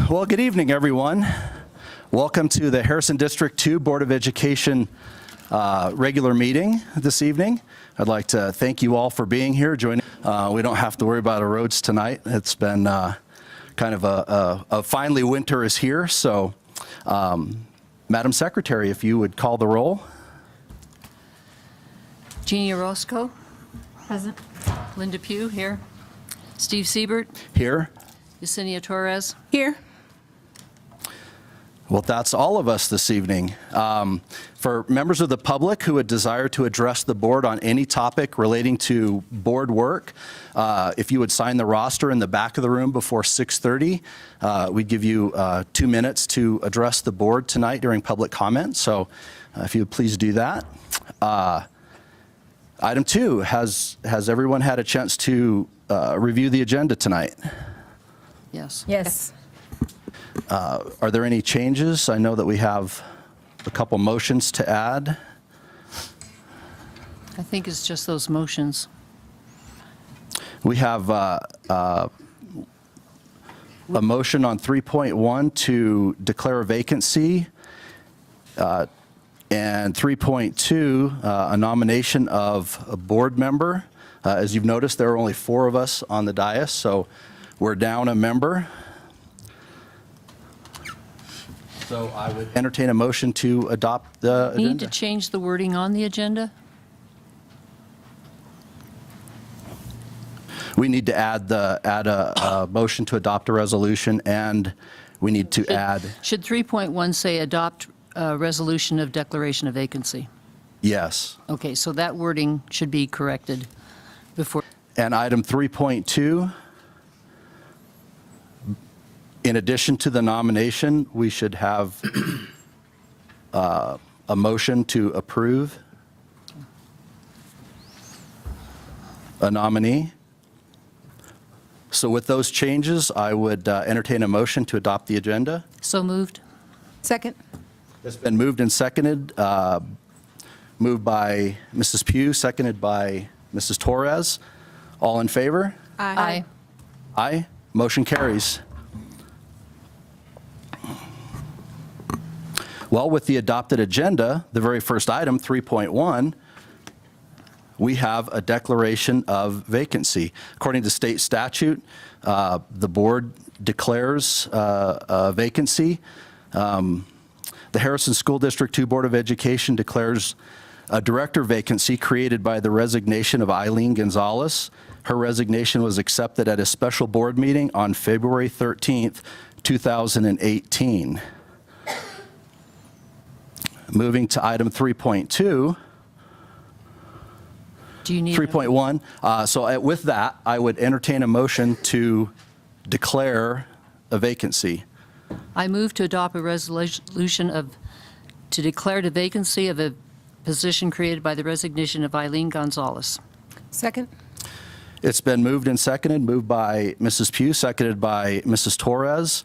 Well, good evening, everyone. Welcome to the Harrison District 2 Board of Education regular meeting this evening. I'd like to thank you all for being here, joining. We don't have to worry about our roads tonight. It's been kind of a finally winter is here. So, Madam Secretary, if you would call the roll. Jeannie Orozco. Present. Linda Pugh, here. Steve Siebert. Here. Yesenia Torres. Here. Well, that's all of us this evening. For members of the public who would desire to address the board on any topic relating to board work, if you would sign the roster in the back of the room before 6:30, we'd give you 2 minutes to address the board tonight during public comment. So if you would please do that. Item 2, has everyone had a chance to review the agenda tonight? Yes. Yes. Are there any changes? I know that we have a couple motions to add. I think it's just those motions. We have a motion on 3.1 to declare a vacancy, and 3.2, a nomination of a board member. As you've noticed, there are only 4 of us on the dais, so we're down a member. So I would entertain a motion to adopt the agenda. Need to change the wording on the agenda? We need to add a motion to adopt a resolution, and we need to add, Should 3.1 say adopt a resolution of declaration of vacancy? yes. Okay, so that wording should be corrected before. And item 3.2, in addition to the nomination, we should have a motion to approve a nominee. So with those changes, I would entertain a motion to adopt the agenda. So moved? Second. It's been moved and seconded, moved by Mrs. Pugh, seconded by Mrs. Torres. All in favor? Aye. Aye. Motion carries. Well, with the adopted agenda, the very first item, 3.1, we have a declaration of vacancy. According to state statute, the board declares a vacancy. The Harrison School District 2 Board of Education declares a director vacancy created by the resignation of Eileen Gonzalez. Her resignation was accepted at a special board meeting on February 13th, 2018. Moving to item 3.2. Do you need? 3.1. So with that, I would entertain a motion to declare a vacancy. I move to adopt a resolution to declare the vacancy of a position created by the resignation of Eileen Gonzalez. Second. It's been moved and seconded, moved by Mrs. Pugh, seconded by Mrs. Torres.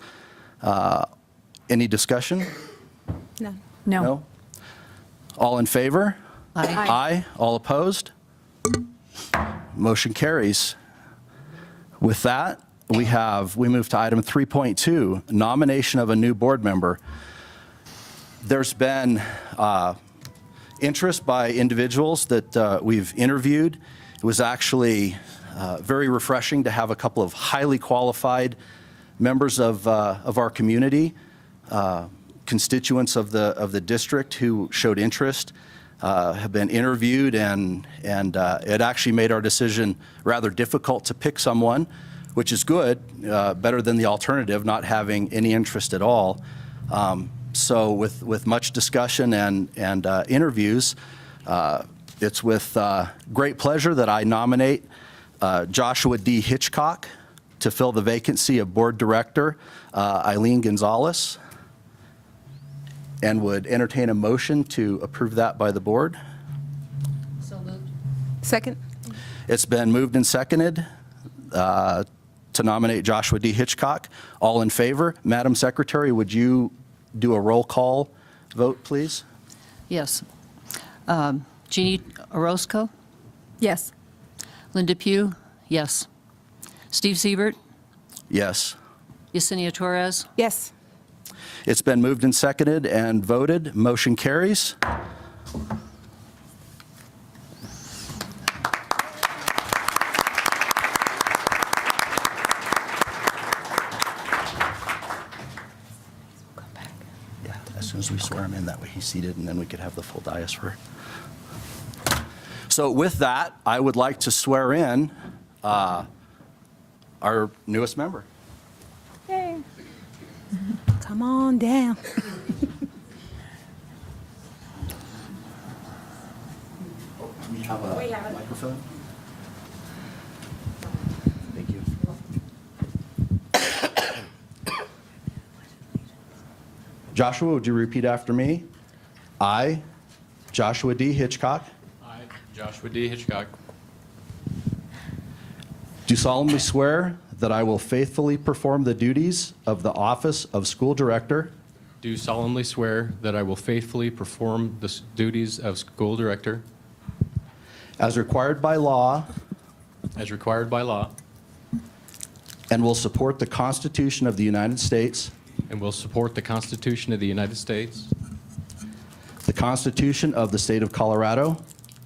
Any discussion? No. No? All in favor? Aye. Aye. All opposed? Motion carries. With that, we move to item 3.2, nomination of a new board member. There's been interest by individuals that we've interviewed. It was actually very refreshing to have a couple of highly qualified members of our community, constituents of the district who showed interest, have been interviewed, and it actually made our decision rather difficult to pick someone, which is good, better than the alternative, not having any interest at all. So with much discussion and interviews, it's with great pleasure that I nominate Joshua D. Hitchcock to fill the vacancy of board director Eileen Gonzalez, and would entertain a motion to approve that by the board. So moved. Second. It's been moved and seconded to nominate Joshua D. Hitchcock. All in favor? Madam Secretary, would you do a roll call vote, please? Yes. Jeannie Orozco? Yes. Linda Pugh? Yes. Steve Siebert? Yes. Yesenia Torres. Yes. It's been moved and seconded and voted. Motion carries. Yeah, as soon as we swear him in, that way he's seated, and then we could have the full dais for. So with that, I would like to swear in our newest member. Yay. Come on down. We have a microphone. Thank you. Joshua, would you repeat after me? I, Joshua D. Hitchcock, I, Joshua D. Hitchcock, do solemnly swear that I will faithfully perform the duties of the office of school director do solemnly swear that I will faithfully perform the duties of school director as required by law as required by law and will support the Constitution of the United States, and will support the Constitution of the United States, the Constitution of the State of Colorado,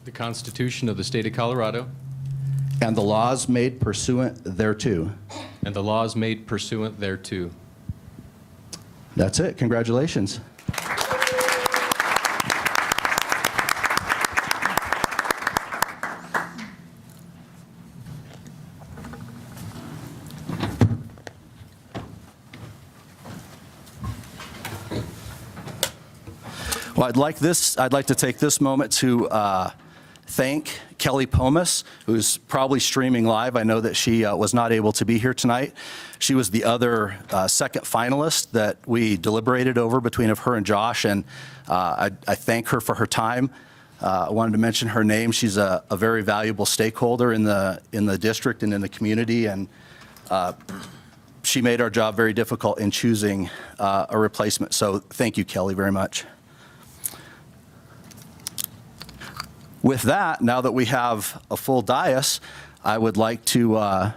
the Constitution of the State of Colorado, and the laws made pursuant thereto. and the laws made pursuant thereto. That's it. Congratulations. Well, I'd like to take this moment to thank Kelly Pomas, who's probably streaming live. I know that she was not able to be here tonight. She was the other second finalist that we deliberated over between of her and Josh, and I thank her for her time. I wanted to mention her name. She's a very valuable stakeholder in the district and in the community, and she made our job very difficult in choosing a replacement. So thank you, Kelly, very much. With that, now that we have a full dais, I would like to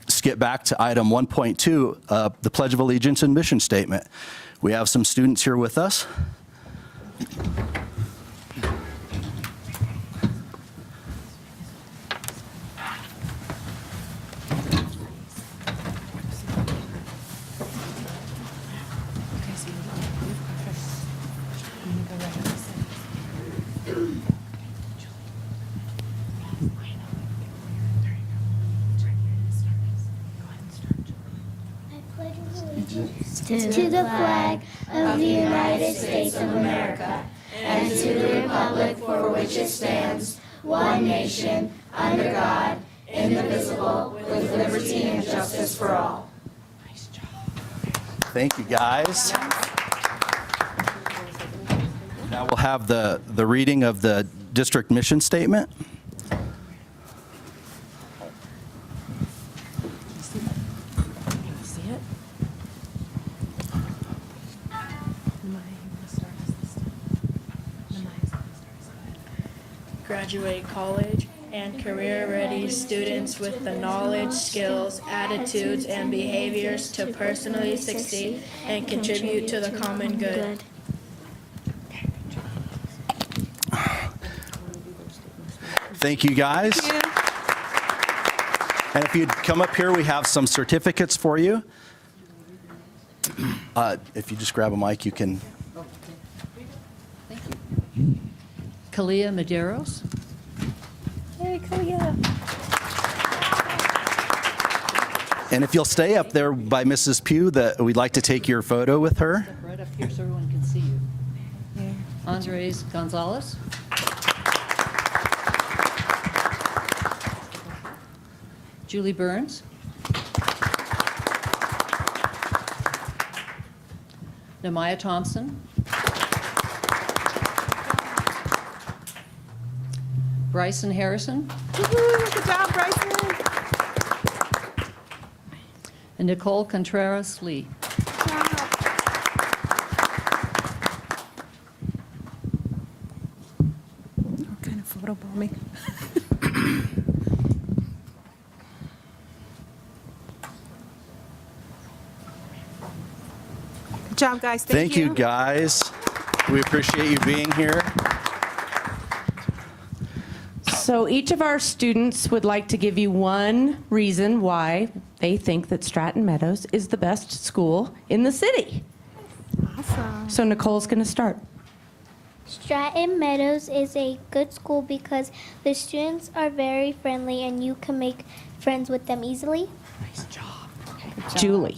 skip back to item 1.2, the Pledge of Allegiance and Mission Statement. We have some students here with us. To the flag of the United States of America and to the republic for which it stands, one nation, under God, indivisible, with liberty and justice for all. Thank you, guys. Now we'll have the reading of the district mission statement. Graduate college and career-ready students with the knowledge, skills, attitudes, and behaviors to personally succeed and contribute to the common good. Thank you, guys. And if you'd come up here, we have some certificates for you. If you just grab a mic, you can. Thank you. Kalia Medeiros. Hey, Kalia. And if you'll stay up there by Mrs. Pugh, we'd like to take your photo with her. Right up here so everyone can see you. Andres Gonzalez. Julie Burns. Namaya Thompson. Bryson Harrison. Woo-hoo, good job, Bryson. And Nicole Contreras Lee. What kind of photo bombing? job, guys. Thank you, guys. We appreciate you being here. So each of our students would like to give you one reason why they think that Stratton Meadows is the best school in the city. Awesome. So Nicole's going to start. Stratton Meadows is a good school because the students are very friendly and you can make friends with them easily. Julie.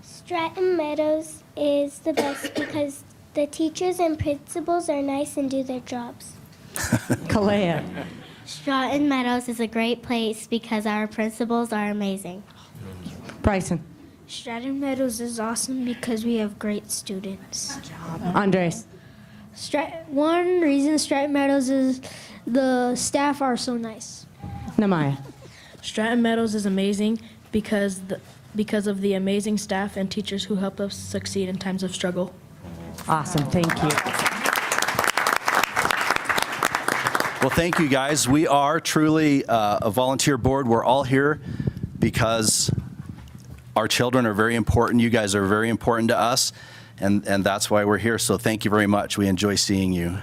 Stratton Meadows is the best because the teachers and principals are nice and do their jobs. Kalea. Stratton Meadows is a great place because our principals are amazing. Bryson. Stratton Meadows is awesome because we have great students. Andres. One reason Stratton Meadows is the staff are so nice. Namaya. Stratton Meadows is amazing because of the amazing staff and teachers who help us succeed in times of struggle. Awesome. Thank you. Well, thank you, guys. We are truly a volunteer board. We're all here because our children are very important. You guys are very important to us, and that's why we're here. So thank you very much. We enjoy seeing you.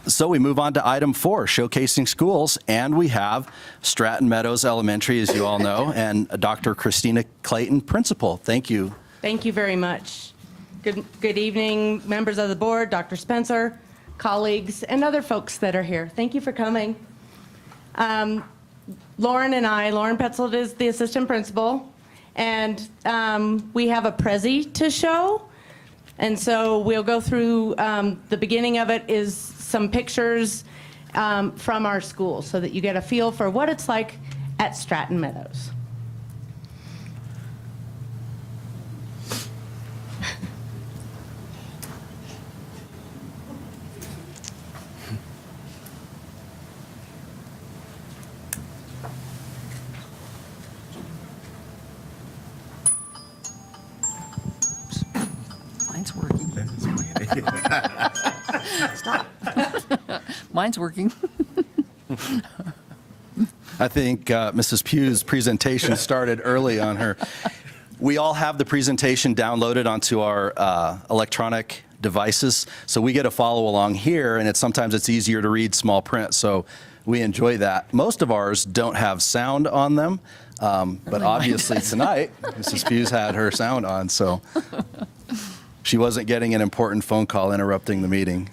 So we move on to item 4, showcasing schools, and we have Stratton Meadows Elementary, as you all know, and Dr. Christina Clayton, principal. Thank you. Thank you very much. Good evening, members of the board, Dr. Spencer, colleagues, and other folks that are here. Thank you for coming. Lauren Petzold is the assistant principal, and we have a Prezi to show. And so we'll go through, the beginning of it is some pictures from our school so that you get a feel for what it's like at Stratton Meadows. Mine's working. Stop. Mine's working. I think Mrs. Pugh's presentation started early on her. We all have the presentation downloaded onto our electronic devices, so we get to follow along here, and sometimes it's easier to read small print, so we enjoy that. Most of ours don't have sound on them, but obviously tonight, Mrs. Pugh's had her sound on, so she wasn't getting an important phone call interrupting the meeting.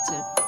That's it.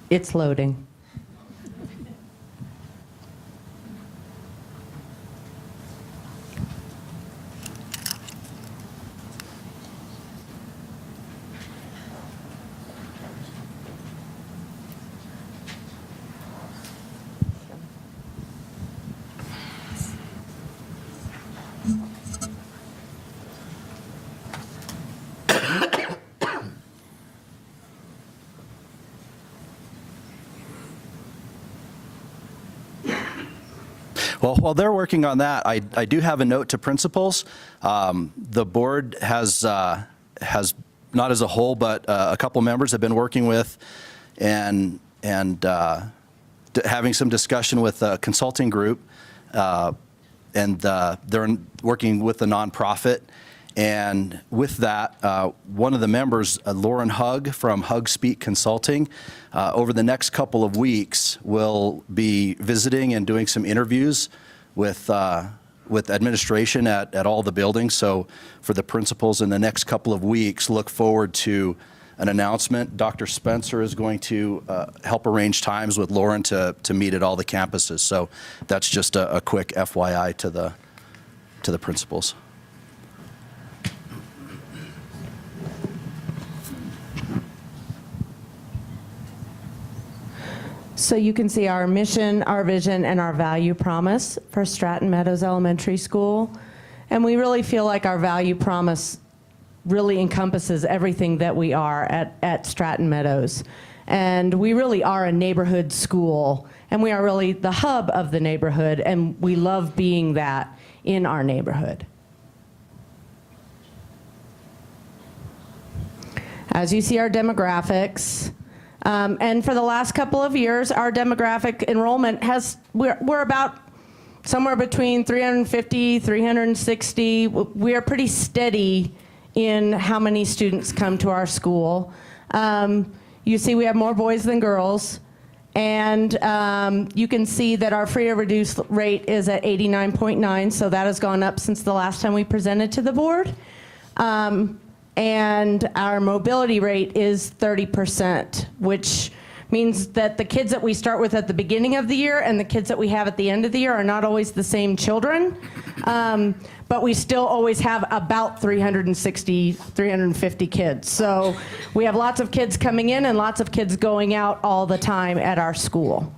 It's loading. Well, while they're working on that, I do have a note to principals. The board has not as a whole, but a couple members have been working with and having some discussion with a consulting group, and they're working with a nonprofit. And with that, one of the members, Lauren Hug from Hug Speak Consulting, over the next couple of weeks will be visiting and doing some interviews with administration at all the buildings. So for the principals in the next couple of weeks, look forward to an announcement. Dr. Spencer is going to help arrange times with Lauren to meet at all the campuses. So that's just a quick FYI to the principals. So you can see our mission, our vision, and our value promise for Stratton Meadows Elementary School. And we really feel like our value promise really encompasses everything that we are at Stratton Meadows. And we really are a neighborhood school, and we are really the hub of the neighborhood, and we love being that in our neighborhood. As you see our demographics, and for the last couple of years, our demographic enrollment we're about somewhere between 350, 360. We are pretty steady in how many students come to our school. You see we have more boys than girls, and you can see that our free or reduced rate is at 89.9, so that has gone up since the last time we presented to the board. And our mobility rate is 30%, which means that the kids that we start with at the beginning of the year and the kids that we have at the end of the year are not always the same children, but we still always have about 360, 350 kids. So we have lots of kids coming in and lots of kids going out all the time at our school.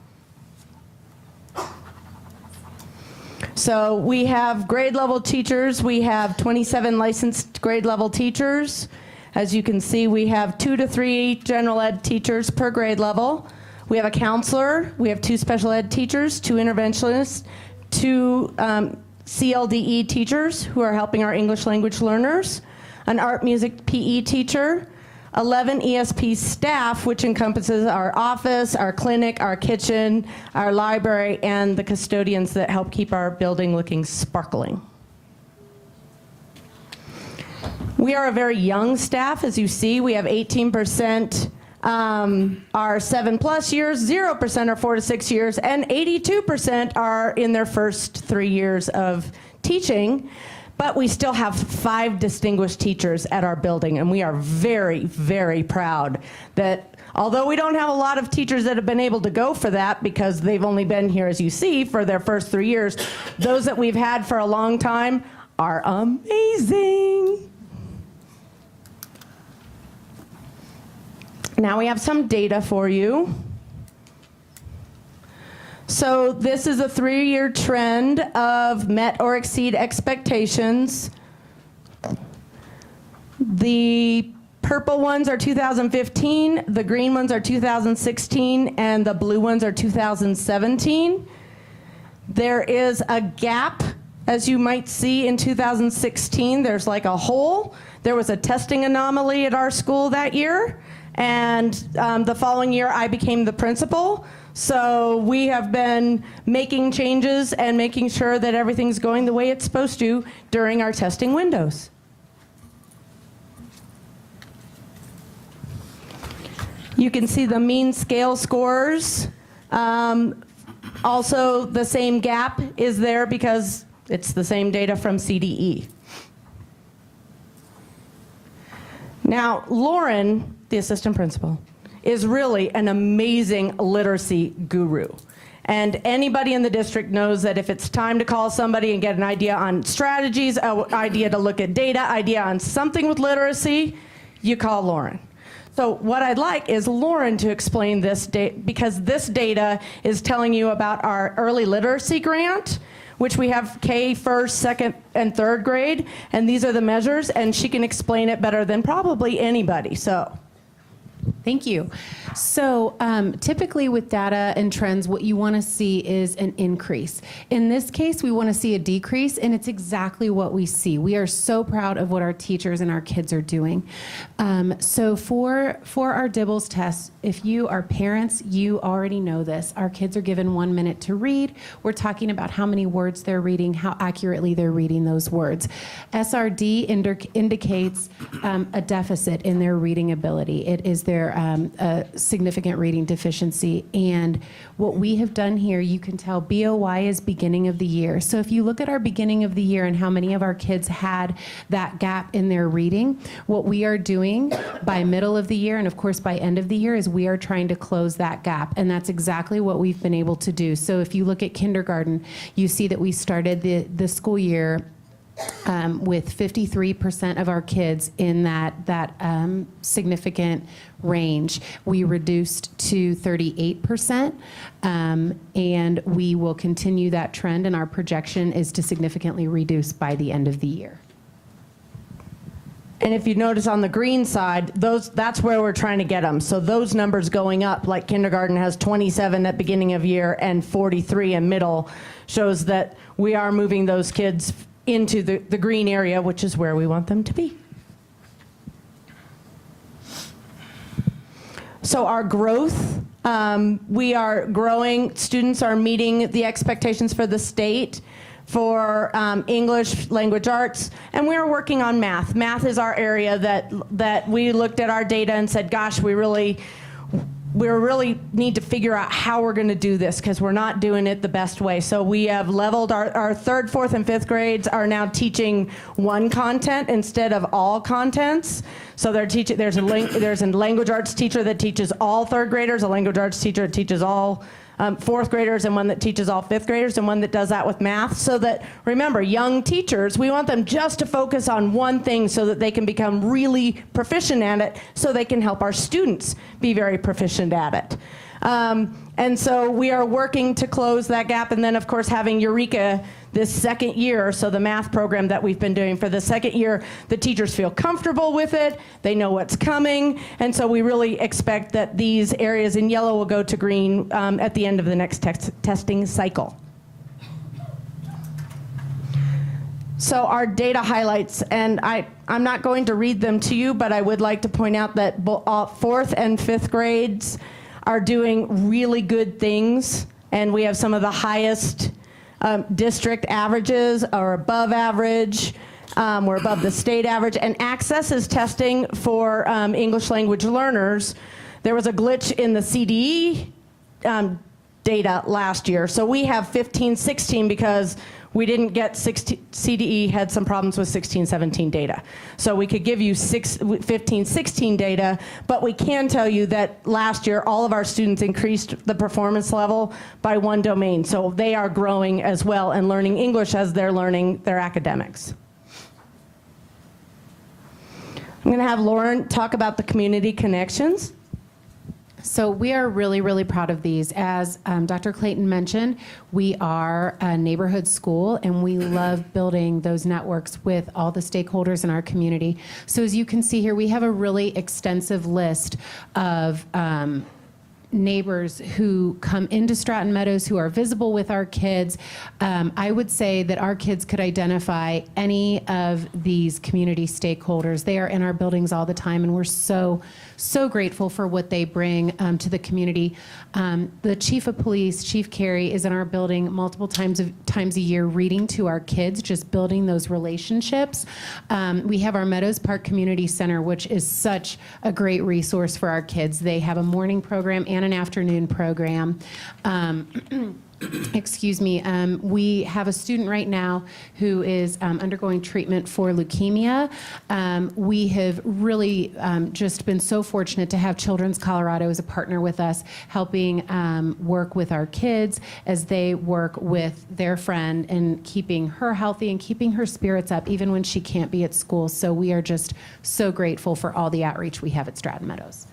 So we have grade level teachers. We have 27 licensed grade level teachers. As you can see, we have 2 to 3 general ed teachers per grade level. We have a counselor. We have 2 special ed teachers, 2 interventionists, 2 CLDE teachers who are helping our English language learners, an art music PE teacher, 11 ESP staff, which encompasses our office, our clinic, our kitchen, our library, and the custodians that help keep our building looking sparkling. We are a very young staff, as you see. We have 18% are 7+ years, 0% are 4 to 6 years, and 82% are in their first 3 years of teaching. But we still have 5 distinguished teachers at our building, and we are very, very proud that although we don't have a lot of teachers that have been able to go for that because they've only been here, as you see, for their first 3 years, those that we've had for a long time are amazing. Now we have some data for you. So this is a 3-year trend of met or exceed expectations. The purple ones are 2015, the green ones are 2016, and the blue ones are 2017. There is a gap, as you might see in 2016. There's like a hole. There was a testing anomaly at our school that year, and the following year I became the principal. So we have been making changes and making sure that everything's going the way it's supposed to during our testing windows. You can see the mean scale scores. Also, the same gap is there because it's the same data from CDE. Now, Lauren, the assistant principal, is really an amazing literacy guru. And anybody in the district knows that if it's time to call somebody and get an idea on strategies, an idea to look at data, idea on something with literacy, you call Lauren. So what I'd like is Lauren to explain this data, because this data is telling you about our early literacy grant, which we have K, first, second, and third grade, and these are the measures, and she can explain it better than probably anybody, so. Thank you. So typically with data and trends, what you want to see is an increase. In this case, we want to see a decrease, and it's exactly what we see. We are so proud of what our teachers and our kids are doing. So for our DIBELS test, if you are parents, you already know this. Our kids are given 1 minute to read. We're talking about how many words they're reading, how accurately they're reading those words. SRD indicates a deficit in their reading ability. It is their a significant reading deficiency. And what we have done here, you can tell BOY is beginning of the year. So if you look at our beginning of the year and how many of our kids had that gap in their reading, what we are doing by middle of the year and of course by end of the year is we are trying to close that gap. And that's exactly what we've been able to do. So if you look at kindergarten, you see that we started the school year with 53% of our kids in that significant range. We reduced to 38%, and we will continue that trend, and our projection is to significantly reduce by the end of the year. And if you notice on the green side, that's where we're trying to get them. So those numbers going up, like kindergarten has 27 at beginning of year and 43 in middle, shows that we are moving those kids into the green area, which is where we want them to be. So our growth, we are growing. Students are meeting the expectations for the state for English, language arts, and we are working on math. Math is our area that we looked at our data and said, gosh, we really need to figure out how we're going to do this because we're not doing it the best way. So we have leveled our third, fourth, and fifth grades are now teaching one content instead of all contents. So they're teaching. There's a language arts teacher that teaches all third graders, a language arts teacher that teaches all fourth graders, and one that teaches all fifth graders, and one that does that with math. So that, remember, young teachers, we want them just to focus on one thing so that they can become really proficient at it, so they can help our students be very proficient at it. And so we are working to close that gap, and then of course having Eureka this second year, so the math program that we've been doing for the second year, the teachers feel comfortable with it, they know what's coming, and so we really expect that these areas in yellow will go to green at the end of the next testing cycle. So our data highlights, and I'm not going to read them to you, but I would like to point out that fourth and fifth grades are doing really good things, and we have some of the highest district averages or above average. We're above the state average, and Access is testing for English language learners. There was a glitch in the CDE data last year, so we have 15-16 because we didn't get CDE had some problems with 16-17 data. So we could give you 15-16 data, but we can tell you that last year all of our students increased the performance level by one domain. So they are growing as well and learning English as they're learning their academics. I'm going to have Lauren talk about the community connections. So we are really, really proud of these. As Dr. Clayton mentioned, we are a neighborhood school, and we love building those networks with all the stakeholders in our community. So as you can see here, we have a really extensive list of neighbors who come into Stratton Meadows who are visible with our kids. I would say that our kids could identify any of these community stakeholders. They are in our buildings all the time, and we're so grateful for what they bring to the community. The Chief of Police, Chief Carey, is in our building multiple times a year reading to our kids, just building those relationships. We have our Meadows Park Community Center, which is such a great resource for our kids. They have a morning program and an afternoon program. excuse me, we have a student right now who is undergoing treatment for leukemia. We have really just been so fortunate to have Children's Colorado as a partner with us, helping work with our kids as they work with their friend and keeping her healthy and keeping her spirits up even when she can't be at school. So we are just so grateful for all the outreach we have at Stratton Meadows.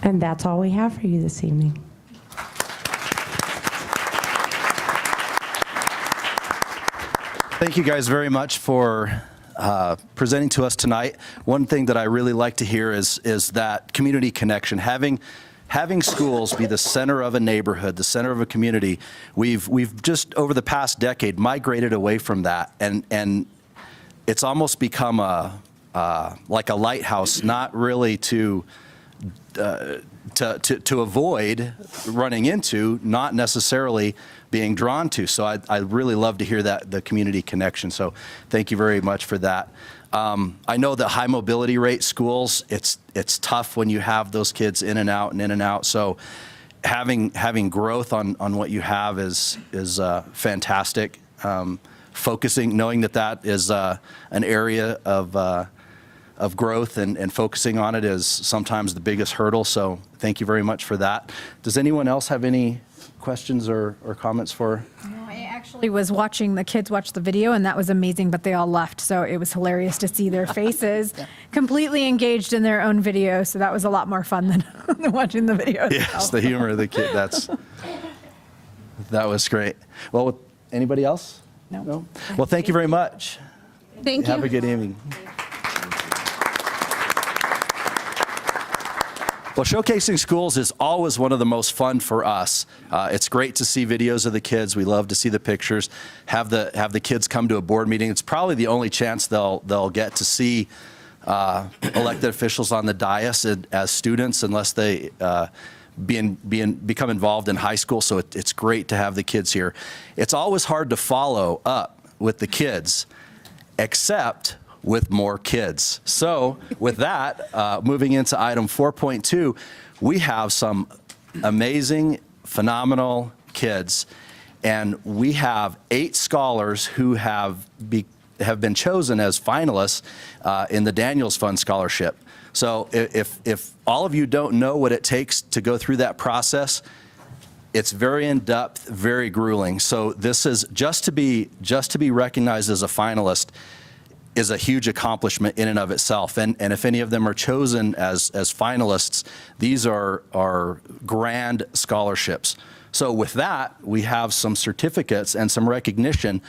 And that's all we have for you this evening. Thank you guys very much for presenting to us tonight. One thing that I really like to hear is that community connection. Having schools be the center of a neighborhood, the center of a community, we've just over the past decade migrated away from that, and it's almost become like a lighthouse, not really to avoid running into, not necessarily being drawn to. So I really love to hear that, the community connection. So thank you very much for that. I know that high mobility rate schools, it's tough when you have those kids in and out and in and out. So having growth on what you have is fantastic. Focusing, knowing that is an area of growth and focusing on it is sometimes the biggest hurdle. So thank you very much for that. Does anyone else have any questions or comments for? I actually was watching the kids watch the video, and that was amazing, but they all left. So it was hilarious to see their faces completely engaged in their own video. So that was a lot more fun than watching the video itself. Yes, the humor of the kid, that was great. Well, anybody else? No? Well, thank you very much. Thank you. Have a good evening. Well, showcasing schools is always one of the most fun for us. It's great to see videos of the kids. We love to see the pictures. Have the kids come to a board meeting. It's probably the only chance they'll get to see elected officials on the dais as students, unless they become involved in high school. So it's great to have the kids here. It's always hard to follow up with the kids, except with more kids. So with that, moving into item 4.2, we have some amazing, phenomenal kids, and we have 8 scholars who have been chosen as finalists in the Daniels Fund Scholarship. So if all of you don't know what it takes to go through that process, it's very in-depth, very grueling. So this is just to be recognized as a finalist is a huge accomplishment in and of itself. And if any of them are chosen as finalists, these are grand scholarships. So with that, we have some certificates and some recognition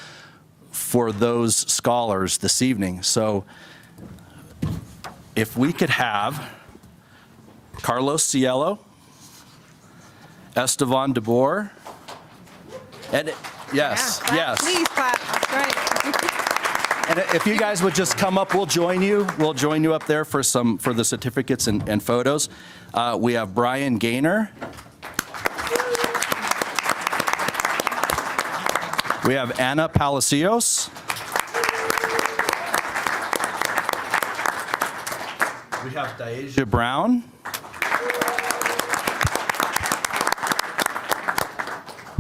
for those scholars this evening. So if we could have Carlos Cielo, Estevan DeBoer, and yes. Please clap. That's right. And if you guys would just come up, we'll join you. We'll join you up there for the certificates and photos. We have Brian Gaynor. We have Anna Palacios. We have Daisha Brown.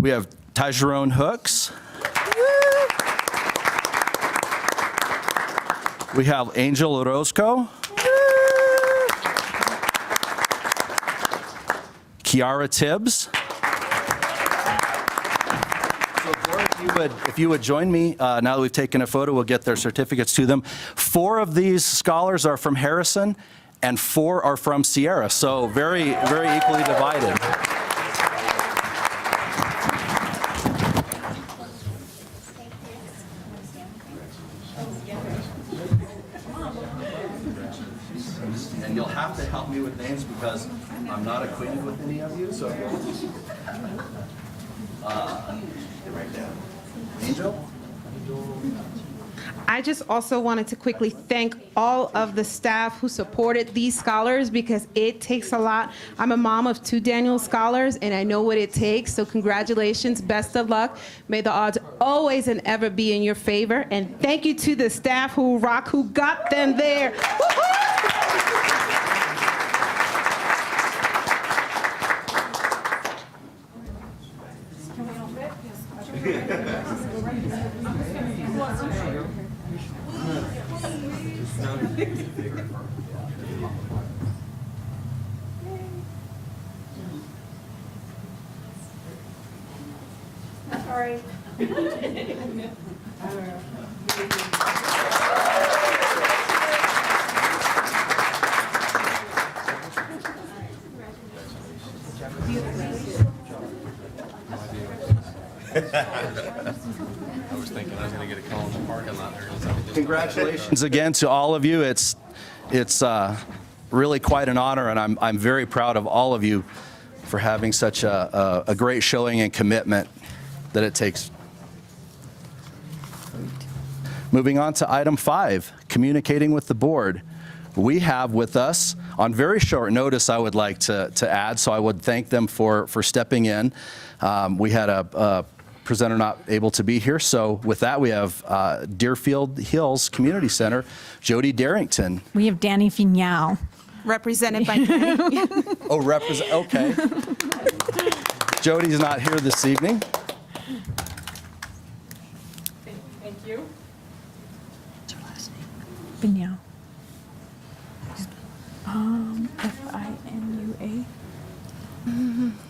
We have Tyjerone Hooks. We have Angel Orozco. Kiara Tibbs. So if you would join me, now that we've taken a photo, we'll get their certificates to them. 4 of these scholars are from Harrison, and 4 are from Sierra, so very, very equally divided. And you'll have to help me with names because I'm not acquainted with any of you, so. Right there. Angel? I just also wanted to quickly thank all of the staff who supported these scholars because it takes a lot. I'm a mom of 2 Daniel scholars and I know what it takes, so congratulations, best of luck. May the odds always and ever be in your favor, and thank you to the staff who got them there. Woo-hoo! I was thinking I was going to get a call in the parking lot there. Congratulations again to all of you. It's really quite an honor, and I'm very proud of all of you for having such a great showing and commitment that it takes. Moving on to item 5, communicating with the board. We have with us, on very short notice, I would like to add, so I would thank them for stepping in. We had a presenter not able to be here, so with that, we have Deerfield Hills Community Center, Jody Darrington. We have Danny Fignal. Represented by Danny. Oh, okay. Jody's not here this evening. Thank you. Fignal. F-I-N-U-A.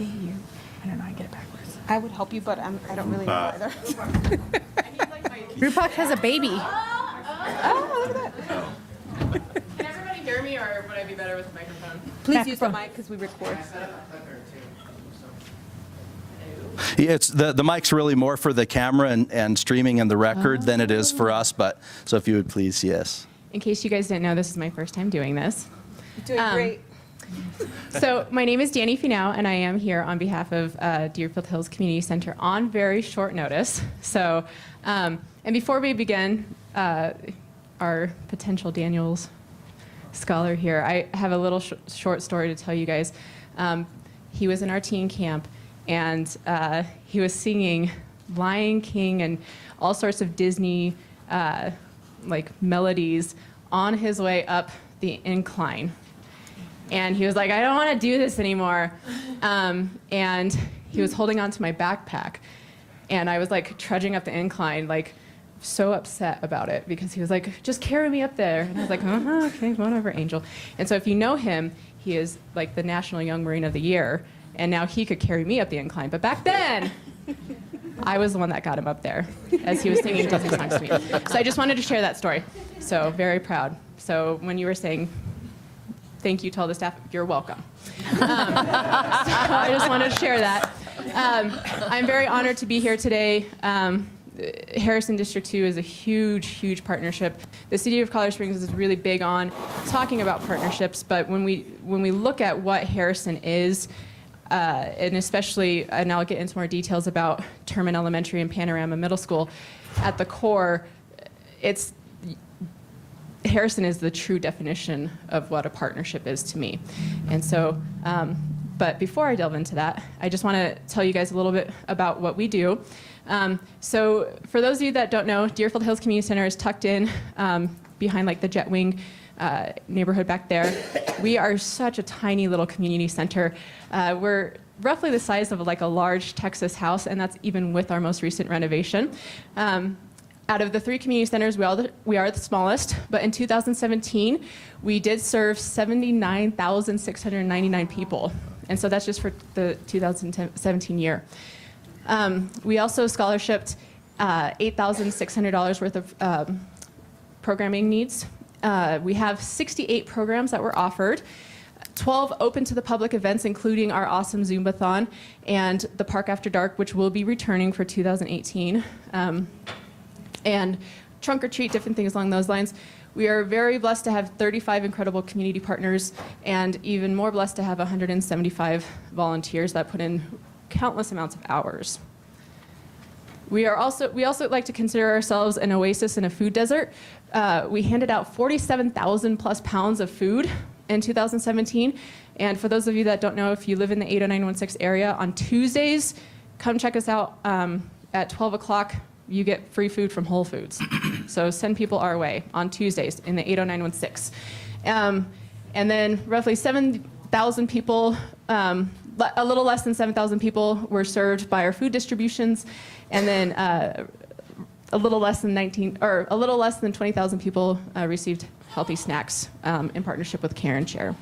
A-U. I don't know, I get it backwards. I would help you, but I don't really know either. Rupak has a baby. Can everybody hear me, or would I be better with a microphone? Please use the mic because we record. Yeah, it's the mic's really more for the camera and streaming and the record than it is for us, but, so if you would please, yes. In case you guys didn't know, this is my first time doing this. You're doing great. So my name is Danny Finau, and I am here on behalf of Deerfield Hills Community Center on very short notice. So, and before we begin, our potential Daniels scholar here, I have a little short story to tell you guys. He was in our teen camp, and he was singing Lion King and all sorts of Disney like melodies on his way up the incline. And he was like, I don't want to do this anymore. And he was holding onto my backpack. And I was like trudging up the incline, like so upset about it because he was like, just carry me up there. And I was like, okay, whatever, Angel. And so if you know him, he is like the National Young Marine of the Year. And now he could carry me up the incline. But back then, I was the one that got him up there as he was singing Disney songs to me. So I just wanted to share that story. So very proud. So when you were saying, thank you to all the staff, you're welcome. So I just wanted to share that. I'm very honored to be here today. Harrison District 2 is a huge, huge partnership. The City of Colorado Springs is really big on talking about partnerships, but when we look at what Harrison is, and especially, and I'll get into more details about Terman Elementary and Panorama Middle School, at the core, Harrison is the true definition of what a partnership is to me. And so, but before I delve into that, I just want to tell you guys a little bit about what we do. So for those of you that don't know, Deerfield Hills Community Center is tucked in behind like the Jet Wing neighborhood back there. We are such a tiny little community center. We're roughly the size of like a large Texas house, and that's even with our most recent renovation. Out of the 3 community centers, we are the smallest, but in 2017, we did serve 79,699 people. And so that's just for the 2017 year. We also scholarshiped $8,600 worth of programming needs. We have 68 programs that were offered, 12 open to the public events, including our awesome Zumbathon and the Park After Dark, which will be returning for 2018. And trunk or treat, different things along those lines. We are very blessed to have 35 incredible community partners, and even more blessed to have 175 volunteers that put in countless amounts of hours. We also like to consider ourselves an oasis in a food desert. We handed out 47,000 plus pounds of food in 2017. And for those of you that don't know, if you live in the 80916 area, on Tuesdays, come check us out at 12 o'clock. You get free food from Whole Foods. So send people our way on Tuesdays in the 80916. And then roughly 7,000 people, a little less than 7,000 people were served by our food distributions. And then a little less than 20,000 people received healthy snacks in partnership with Care and Share.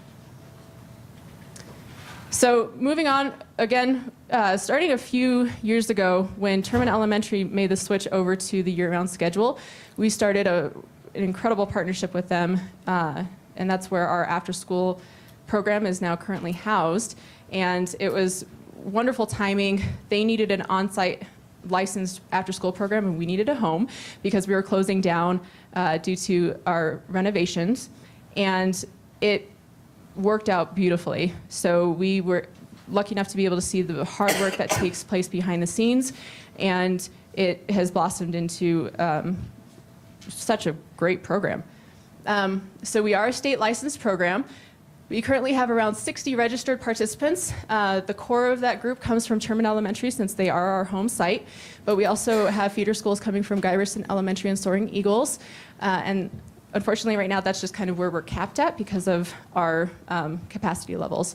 So moving on, again, starting a few years ago when Terman Elementary made the switch over to the year-round schedule, we started an incredible partnership with them, and that's where our after-school program is now currently housed. And it was wonderful timing. They needed an on-site licensed after-school program, and we needed a home because we were closing down due to our renovations. And it worked out beautifully. So we were lucky enough to be able to see the hard work that takes place behind the scenes, and it has blossomed into such a great program. So we are a state licensed program. We currently have around 60 registered participants. The core of that group comes from Terman Elementary since they are our home site, but we also have feeder schools coming from Guyverson Elementary and Soaring Eagles. And unfortunately right now that's just kind of where we're capped at because of our capacity levels.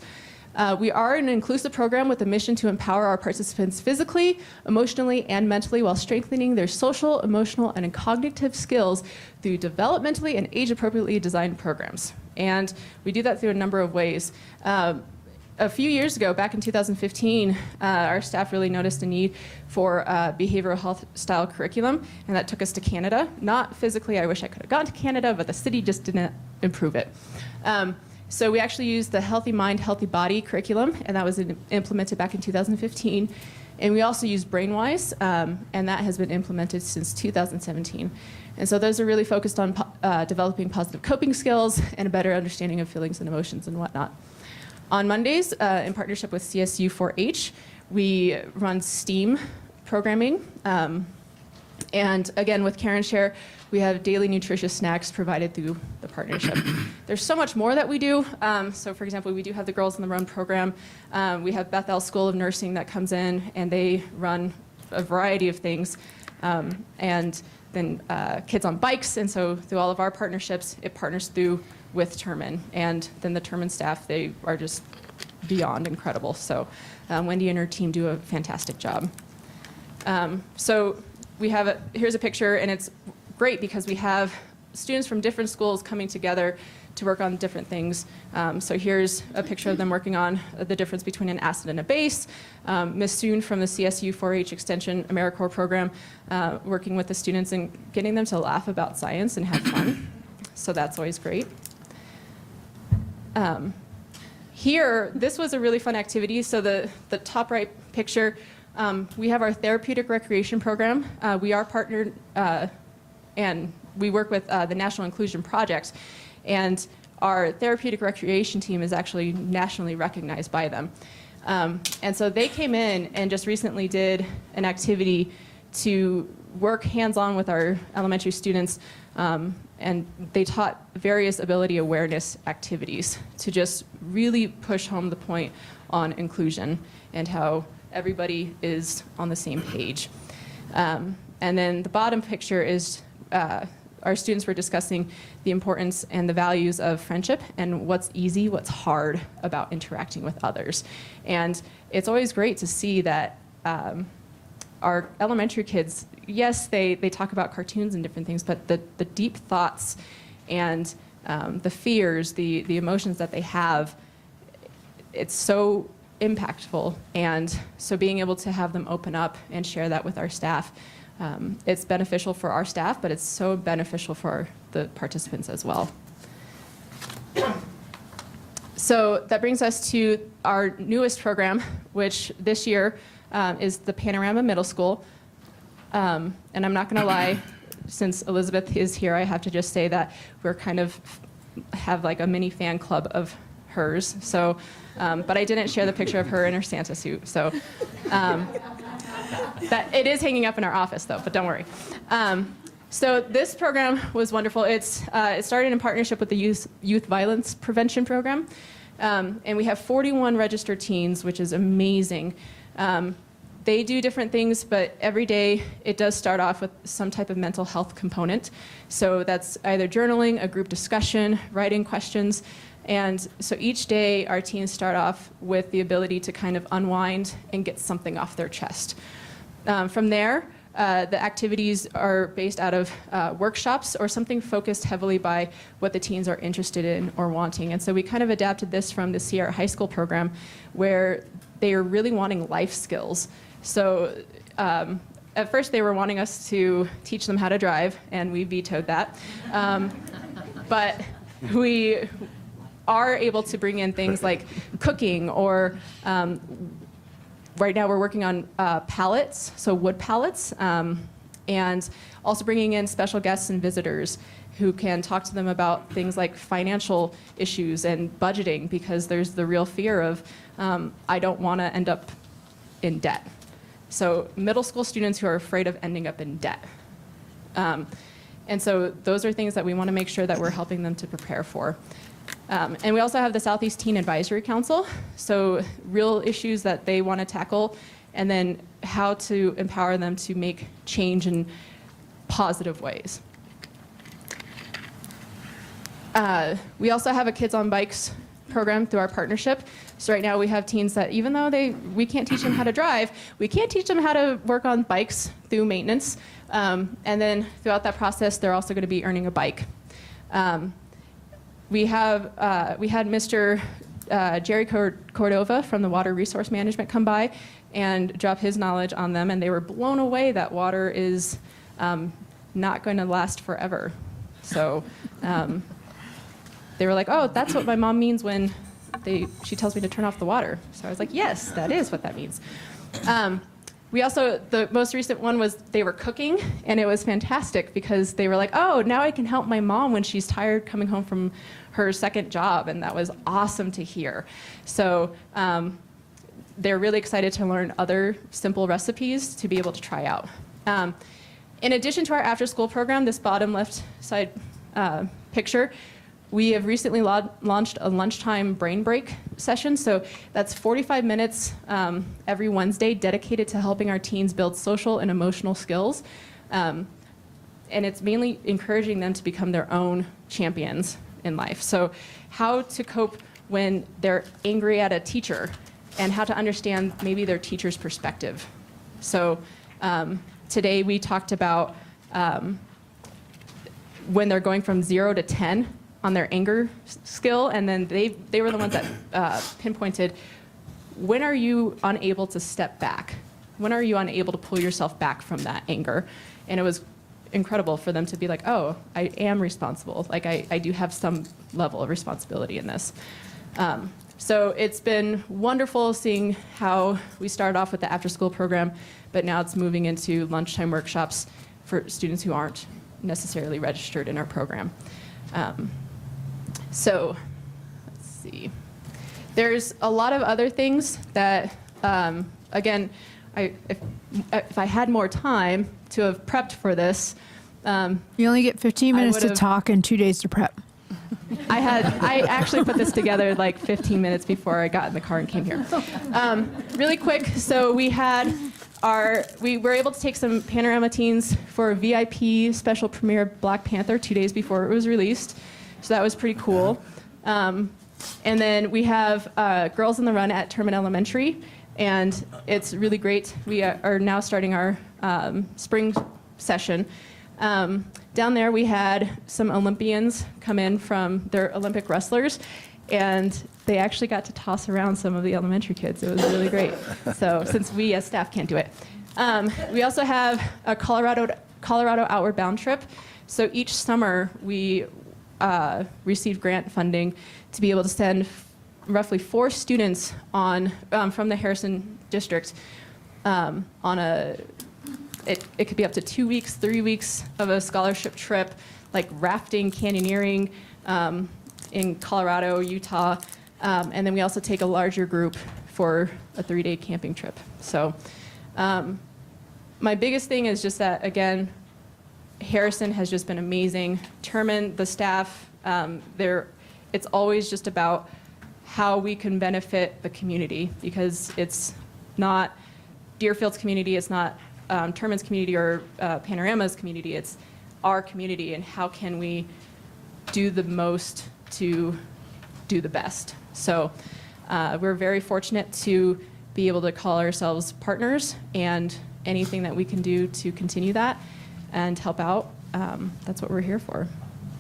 We are an inclusive program with a mission to empower our participants physically, emotionally, and mentally while strengthening their social, emotional, and cognitive skills through developmentally and age-appropriately designed programs. And we do that through a number of ways. A few years ago, back in 2015, our staff really noticed a need for behavioral health style curriculum, and that took us to Canada. Not physically, I wish I could have gone to Canada, but the city just didn't improve it. So we actually used the Healthy Mind, Healthy Body curriculum, and that was implemented back in 2015. And we also used Brainwise, and that has been implemented since 2017. And so those are really focused on developing positive coping skills and a better understanding of feelings and emotions and whatnot. On Mondays, in partnership with CSU 4-H, we run STEAM programming. And again, with Care and Share, we have daily nutritious snacks provided through the partnership. There's so much more that we do. So for example, we do have the Girls on the Run program. We have Bethel School of Nursing that comes in, and they run a variety of things. And then Kids on Bikes, and so through all of our partnerships, it partners through with Terman. And then the Terman staff, they are just beyond incredible. So Wendy and her team do a fantastic job. So we have here's a picture, and it's great because we have students from different schools coming together to work on different things. So here's a picture of them working on the difference between an acid and a base. Ms. Soon from the CSU 4-H Extension AmeriCorps program, working with the students and getting them to laugh about science and have fun. So that's always great. Here, this was a really fun activity. So the top right picture, we have our therapeutic recreation program. We are partnered and we work with the National Inclusion Project, and our therapeutic recreation team is actually nationally recognized by them. And so they came in and just recently did an activity to work hands-on with our elementary students, and they taught various ability awareness activities to just really push home the point on inclusion and how everybody is on the same page. And then the bottom picture is our students were discussing the importance and the values of friendship and what's easy, what's hard about interacting with others. And it's always great to see that our elementary kids, yes, they talk about cartoons and different things, but the deep thoughts and the fears, the emotions that they have, it's so impactful. And so being able to have them open up and share that with our staff, it's beneficial for our staff, but it's so beneficial for the participants as well. So that brings us to our newest program, which this year is the Panorama Middle School. And I'm not going to lie, since Elizabeth is here, I have to just say that we're kind of have like a mini fan club of hers. So, but I didn't share the picture of her in her Santa suit. So that it is hanging up in our office though, but don't worry. So this program was wonderful. It started in partnership with the Youth Violence Prevention Program. And we have 41 registered teens, which is amazing. They do different things, but every day it does start off with some type of mental health component. So that's either journaling, a group discussion, writing questions. And so each day our teens start off with the ability to kind of unwind and get something off their chest. From there, the activities are based out of workshops or something focused heavily by what the teens are interested in or wanting. And so we kind of adapted this from the Sierra High School program, where they are really wanting life skills. So at first they were wanting us to teach them how to drive, and we vetoed that. But we are able to bring in things like cooking, or right now we're working on pallets, so wood pallets, and also bringing in special guests and visitors who can talk to them about things like financial issues and budgeting, because there's the real fear of, I don't want to end up in debt. So middle school students who are afraid of ending up in debt. And so those are things that we want to make sure that we're helping them to prepare for. And we also have the Southeast Teen Advisory Council, so real issues that they want to tackle, and then how to empower them to make change in positive ways. We also have a Kids on Bikes program through our partnership. So right now we have teens that, even though we can't teach them how to drive, we can teach them how to work on bikes through maintenance. And then throughout that process, they're also going to be earning a bike. We had Mr. Jerry Cordova from the Water Resource Management come by and drop his knowledge on them, and they were blown away that water is not going to last forever. So they were like, oh, that's what my mom means when she tells me to turn off the water. So I was like, yes, that is what that means. We also, the most recent one was they were cooking, and it was fantastic because they were like, oh, now I can help my mom when she's tired coming home from her second job, and that was awesome to hear. So they're really excited to learn other simple recipes to be able to try out. In addition to our after-school program, this bottom left side picture, we have recently launched a lunchtime brain break session. So that's 45 minutes every Wednesday dedicated to helping our teens build social and emotional skills. And it's mainly encouraging them to become their own champions in life. So how to cope when they're angry at a teacher, and how to understand maybe their teacher's perspective. So today we talked about when they're going from 0 to 10 on their anger skill, and then they were the ones that pinpointed, when are you unable to step back? When are you unable to pull yourself back from that anger? And it was incredible for them to be like, oh, I am responsible. Like I do have some level of responsibility in this. So it's been wonderful seeing how we started off with the after-school program, but now it's moving into lunchtime workshops for students who aren't necessarily registered in our program. So let's see. There's a lot of other things that, again, if I had more time to have prepped for this. You only get 15 minutes to talk and 2 days to prep. I actually put this together like 15 minutes before I got in the car and came here. Really quick, so we were able to take some Panorama teens for a VIP special premiere Black Panther 2 days before it was released. So that was pretty cool. And then we have Girls in the Run at Terman Elementary, and it's really great. We are now starting our spring session. Down there we had some Olympians come in from their Olympic wrestlers, and they actually got to toss around some of the elementary kids. It was really great. So since we as staff can't do it. We also have a Colorado Outward Bound trip. So each summer we receive grant funding to be able to send roughly 4 students on from the Harrison district on it could be up to 2 weeks, 3 weeks of a scholarship trip, like rafting, canyoneering in Colorado, Utah, and then we also take a larger group for a 3-day camping trip. So my biggest thing is just that, again, Harrison has just been amazing. Terman, the staff, it's always just about how we can benefit the community, because it's not Deerfield's community, it's not Terman's community or Panorama's community, it's our community, and how can we do the most to do the best. So we're very fortunate to be able to call ourselves partners and anything that we can do to continue that and help out, that's what we're here for.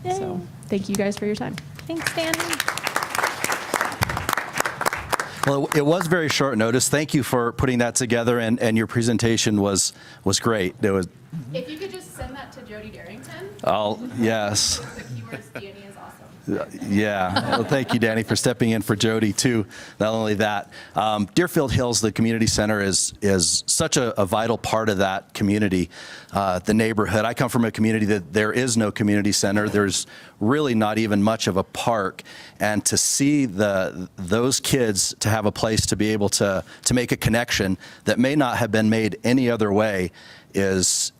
So thank you guys for your time. Thanks, Danny. Well, it was very short notice. Thank you for putting that together, and your presentation was great. It was. If you could just send that to Jody Darrington. Yes. The keywords Danny is awesome. Yeah. Well, thank you, Danny, for stepping in for Jody, too. Not only that, Deerfield Hills, the community center, is such a vital part of that community, the neighborhood. I come from a community that there is no community center. There's really not even much of a park. And to see those kids to have a place to be able to make a connection that may not have been made any other way is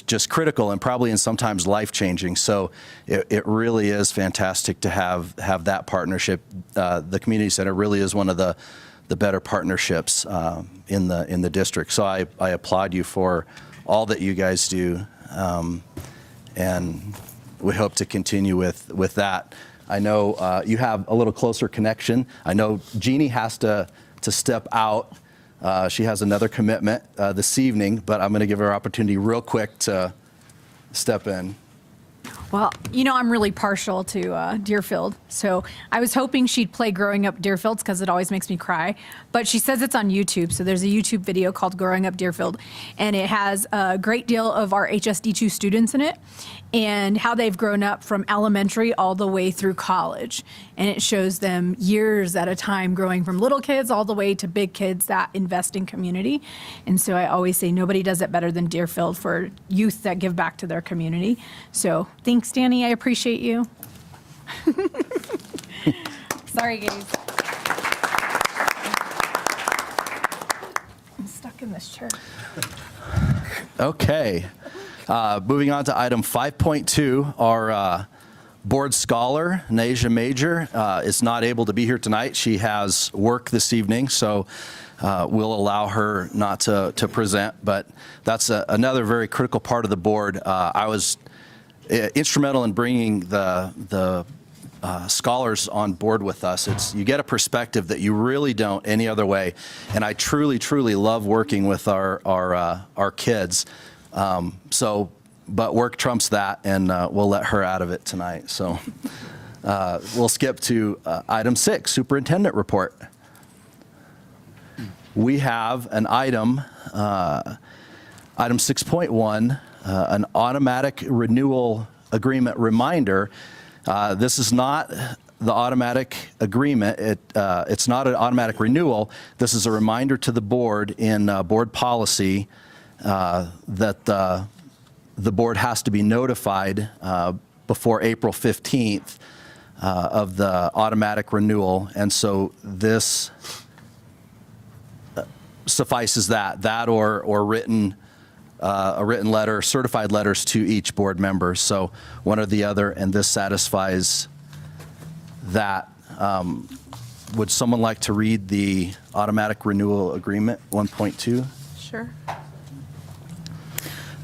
just critical and probably and sometimes life-changing. So it really is fantastic to have that partnership. The community center really is one of the better partnerships in the district. So I applaud you for all that you guys do, and we hope to continue with that. I know you have a little closer connection. I know Jeannie has to step out. She has another commitment this evening, but I'm going to give her an opportunity real quick to step in. Well, you know, I'm really partial to Deerfield, so I was hoping she'd play Growing Up Deerfields because it always makes me cry. But she says it's on YouTube, so there's a YouTube video called Growing Up Deerfield, and it has a great deal of our HSD2 students in it and how they've grown up from elementary all the way through college. And it shows them years at a time growing from little kids all the way to big kids that invest in community. And so I always say nobody does it better than Deerfield for youth that give back to their community. So thanks, Danny. I appreciate you. Sorry, guys. I'm stuck in this chair. Okay. Moving on to item 5.2, our board scholar, Nasia Major, is not able to be here tonight. She has work this evening, so we'll allow her not to present, but that's another very critical part of the board. I was instrumental in bringing the scholars on board with us. You get a perspective that you really don't any other way, and I truly, truly love working with our kids. But work trumps that, and we'll let her out of it tonight. So we'll skip to item 6, superintendent report. We have an item 6.1, an automatic renewal agreement reminder. This is not the automatic agreement. It's not an automatic renewal. This is a reminder to the board in board policy that the board has to be notified before April 15th of the automatic renewal. And so this suffices that or a written letter, certified letters to each board member. So one or the other, and this satisfies that. Would someone like to read the automatic renewal agreement 1.2? Sure.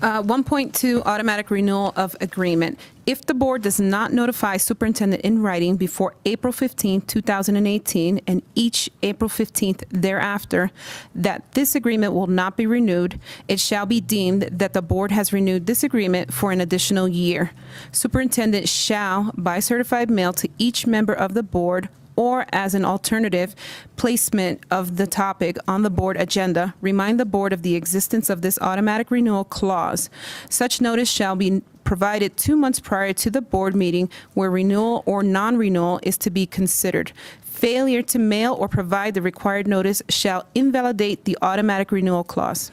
1.2 automatic renewal of agreement. If the board does not notify superintendent in writing before April 15, 2018, and each April 15th thereafter, that this agreement will not be renewed, it shall be deemed that the board has renewed this agreement for an additional year. Superintendent shall, by certified mail to each member of the board, or as an alternative placement of the topic on the board agenda, remind the board of the existence of this automatic renewal clause. Such notice shall be provided 2 months prior to the board meeting where renewal or non-renewal is to be considered. Failure to mail or provide the required notice shall invalidate the automatic renewal clause.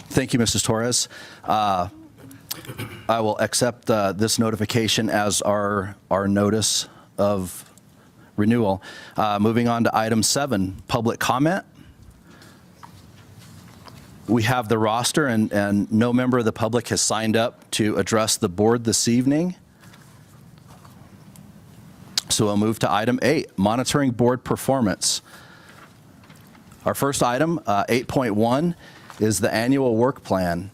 Thank you, Mrs. Torres. I will accept this notification as our notice of renewal. Moving on to item 7, public comment. We have the roster, and no member of the public has signed up to address the board this evening. So we'll move to item 8, monitoring board performance. Our first item, 8.1, is the annual work plan.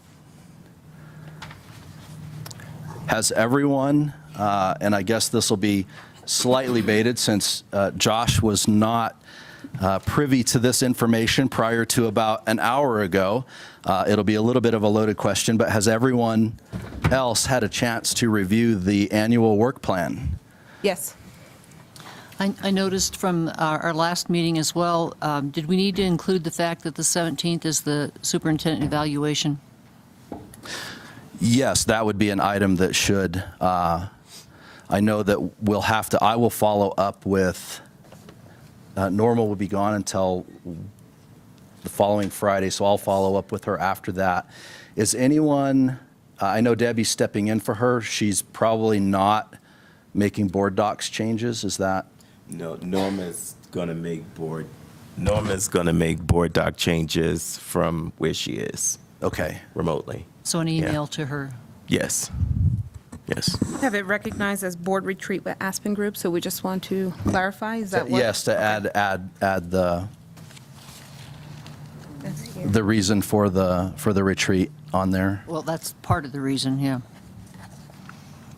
Has everyone, and I guess this will be slightly baited since Josh was not privy to this information prior to about an hour ago. It'll be a little bit of a loaded question, but has everyone else had a chance to review the annual work plan? Yes. I noticed from our last meeting as well, did we need to include the fact that the 17th is the superintendent evaluation? Yes, that would be an item that should, I know that I will follow up with, Norma will be gone until the following Friday, so I'll follow up with her after that. Is anyone, I know Debbie's stepping in for her, she's probably not making board docs changes, is that? No, Norma's gonna make board doc changes from where she is Okay. remotely. So an email to her. Yes. Yes. Have it recognized as board retreat with Aspen Group, so we just want to clarify, is that what? Yes, to add the That's here. the reason for the retreat on there. Well, that's part of the reason, yeah.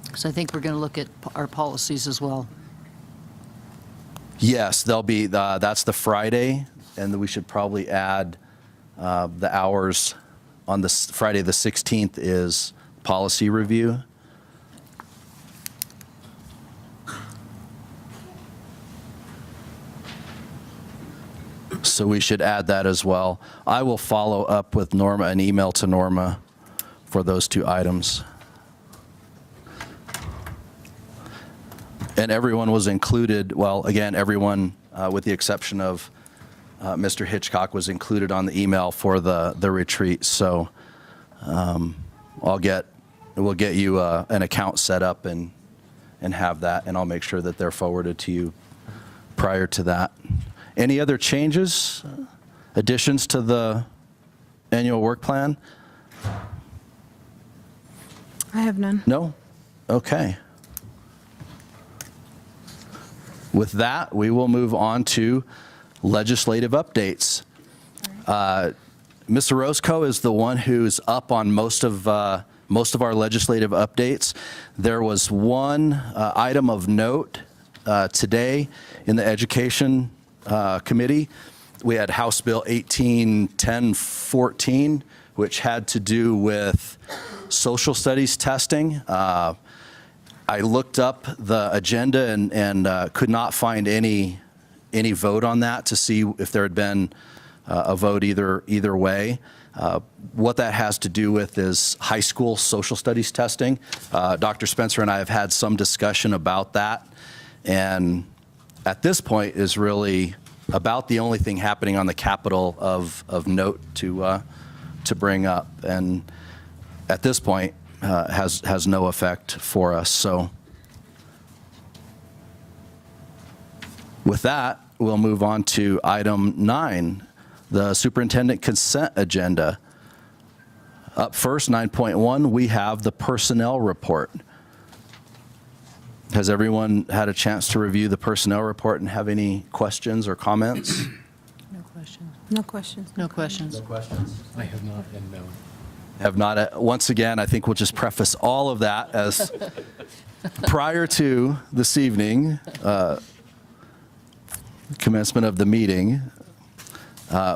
Because I think we're going to look at our policies as well. Yes, there'll be, that's the Friday, and we should probably add the hours on the Friday, the 16th is policy review. So we should add that as well. I will follow up with Norma, an email to Norma for those two items. And everyone was included, well, again, everyone, with the exception of Mr. Hitchcock, was included on the email for the retreat. So we'll get you an account set up and have that, and I'll make sure that they're forwarded to you prior to that. Any other changes, additions to the annual work plan? I have none. No? Okay. With that, we will move on to legislative updates. Ms. Orozco is the one who's up on most of our legislative updates. There was one item of note today in the Education Committee. We had House Bill 181014, which had to do with social studies testing. I looked up the agenda and could not find any vote on that to see if there had been a vote either way. What that has to do with is high school social studies testing. Dr. Spencer and I have had some discussion about that, and at this point is really about the only thing happening on the Capitol of note to bring up, and at this point has no effect for us. So with that, we'll move on to item 9, the superintendent consent agenda. Up first, 9.1, we have the personnel report. Has everyone had a chance to review the personnel report and have any questions or comments? No questions. No questions. No questions. I have not, and no. Have not. Once again, I think we'll just preface all of that as prior to this evening, commencement of the meeting,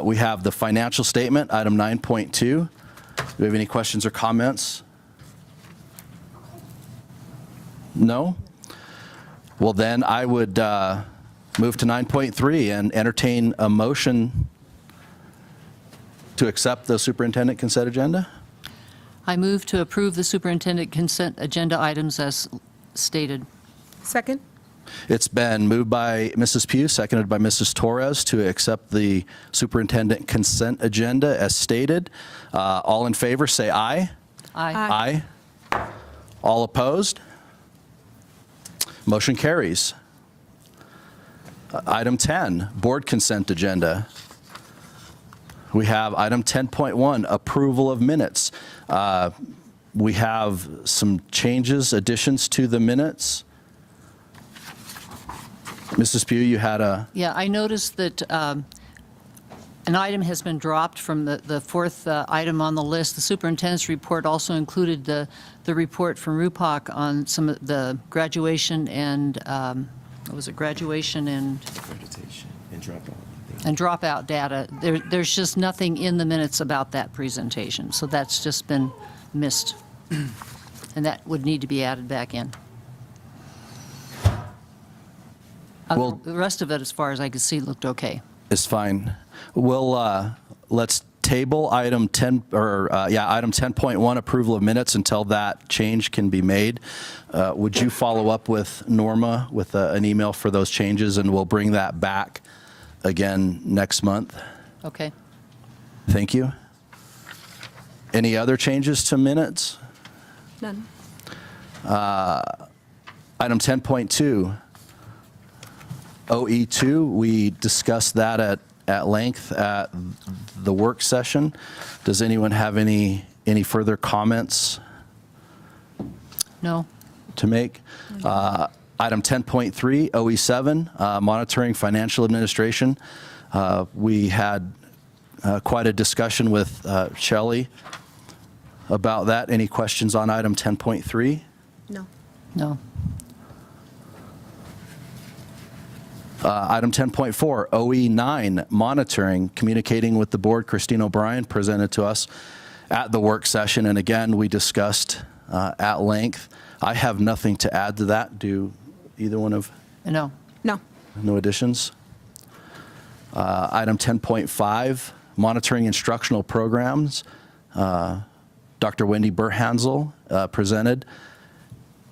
we have the financial statement, item 9.2. Do we have any questions or comments? No? Well, then I would move to 9.3 and entertain a motion to accept the superintendent consent agenda. I move to approve the superintendent consent agenda items as stated. Second? It's been moved by Mrs. Pugh, seconded by Mrs. Torres to accept the superintendent consent agenda as stated. All in favor, say aye. Aye. Aye. All opposed? Motion carries. Item 10, board consent agenda. We have item 10.1, approval of minutes. We have some changes, additions to the minutes. Mrs. Pugh, you had a... Yeah, I noticed that an item has been dropped from the fourth item on the list. The superintendent's report also included the report from RUPOC on some of the graduation and, what was it, graduation and... Accreditation and dropout. and dropout data, there's just nothing in the minutes about that presentation. So that's just been missed. And that would need to be added back in. Well- The rest of it, as far as I could see, looked okay. It's fine. We'll, let's table item 10, item 10.1, approval of minutes, until that change can be made. Would you follow up with Norma with an email for those changes, and we'll bring that back again next month? Okay. Thank you. Any other changes to minutes? None. Item 10.2, OE2, we discussed that at length at the work session. Does anyone have any further comments No? to make? Item 10.3, OE7, monitoring financial administration. We had quite a discussion with Shelley about that. Any questions on item 10.3? No. No. Item 10.4, OE9, monitoring, communicating with the board. Christine O'Brien presented to us at the work session, and again, we discussed at length. I have nothing to add to that. Do either one of, No. No. no additions? Item 10.5, monitoring instructional programs. Dr. Wendy Burhansel presented.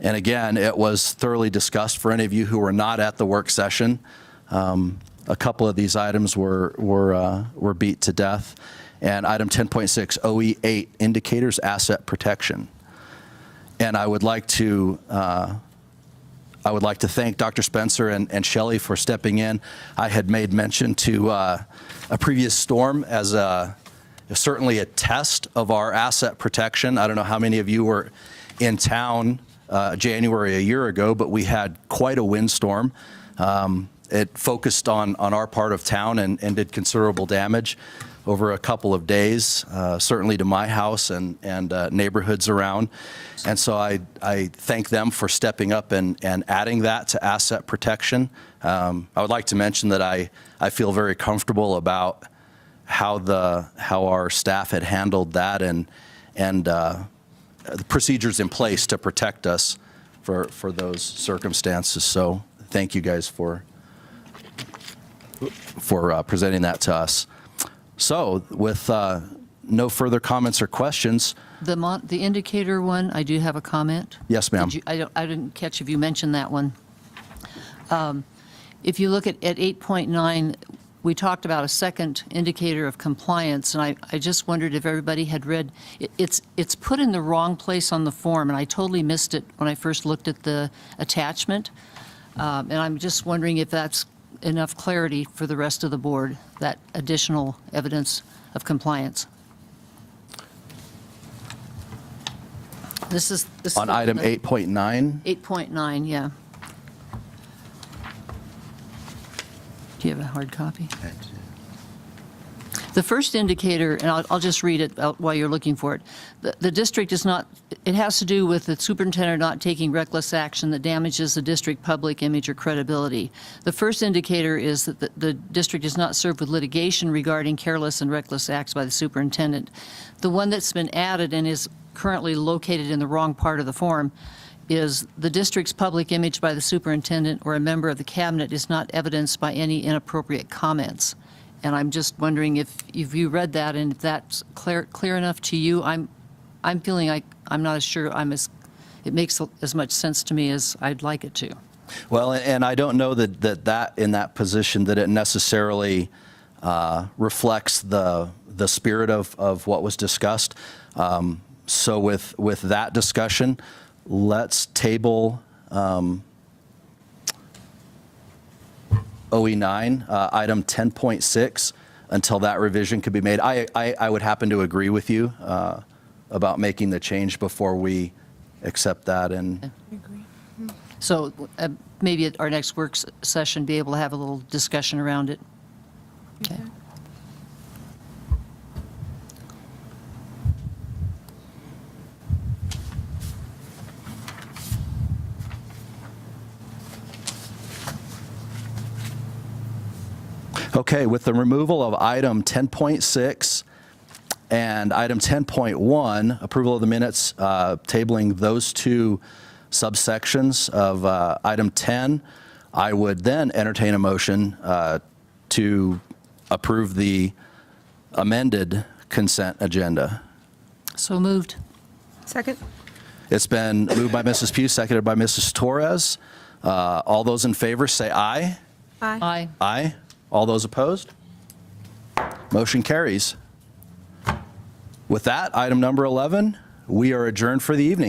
And again, it was thoroughly discussed. For any of you who were not at the work session, a couple of these items were beat to death. And item 10.6, OE8, indicators asset protection. And I would like to thank Dr. Spencer and Shelley for stepping in. I had made mention to a previous storm as certainly a test of our asset protection. I don't know how many of you were in town January a year ago, but we had quite a windstorm. It focused on our part of town and did considerable damage over a couple of days, certainly to my house and neighborhoods around. And so I thank them for stepping up and adding that to asset protection. I would like to mention that I feel very comfortable about how our staff had handled that and the procedures in place to protect us for those circumstances. So thank you guys for presenting that to us. So with no further comments or questions. The indicator one, I do have a comment. Yes, ma'am. I didn't catch if you mentioned that one. If you look at 8.9, we talked about a second indicator of compliance, and I just wondered if everybody had read. It's put in the wrong place on the form, and I totally missed it when I first looked at the attachment. And I'm just wondering if that's enough clarity for the rest of the board, that additional evidence of compliance. This is On item 8.9? 8.9, yeah. Do you have a hard copy? The first indicator, and I'll just read it while you're looking for it. The district is not, it has to do with the superintendent not taking reckless action that damages the district public image or credibility. The first indicator is that the district is not served with litigation regarding careless and reckless acts by the superintendent. The one that's been added and is currently located in the wrong part of the form is the district's public image by the superintendent or a member of the cabinet is not evidenced by any inappropriate comments. And I'm just wondering if you read that and if that's clear enough to you. I'm feeling like I'm not as sure it makes as much sense to me as I'd like it to. Well, and I don't know that in that position that it necessarily reflects the spirit of what was discussed. So with that discussion, let's table OE9, item 10.6, until that revision could be made. I would happen to agree with you about making the change before we accept that. And So maybe at our next work session, be able to have a little discussion around it. Okay. Okay, with the removal of item 10.6 and item 10.1, approval of the minutes, tabling those two subsections of item 10, I would then entertain a motion to approve the amended consent agenda. So moved. Second. It's been moved by Mrs. Pugh, seconded by Mrs. Torres. All those in favor say aye. Aye. Aye. All those opposed? Motion carries. With that, item number 11, we are adjourned for the evening.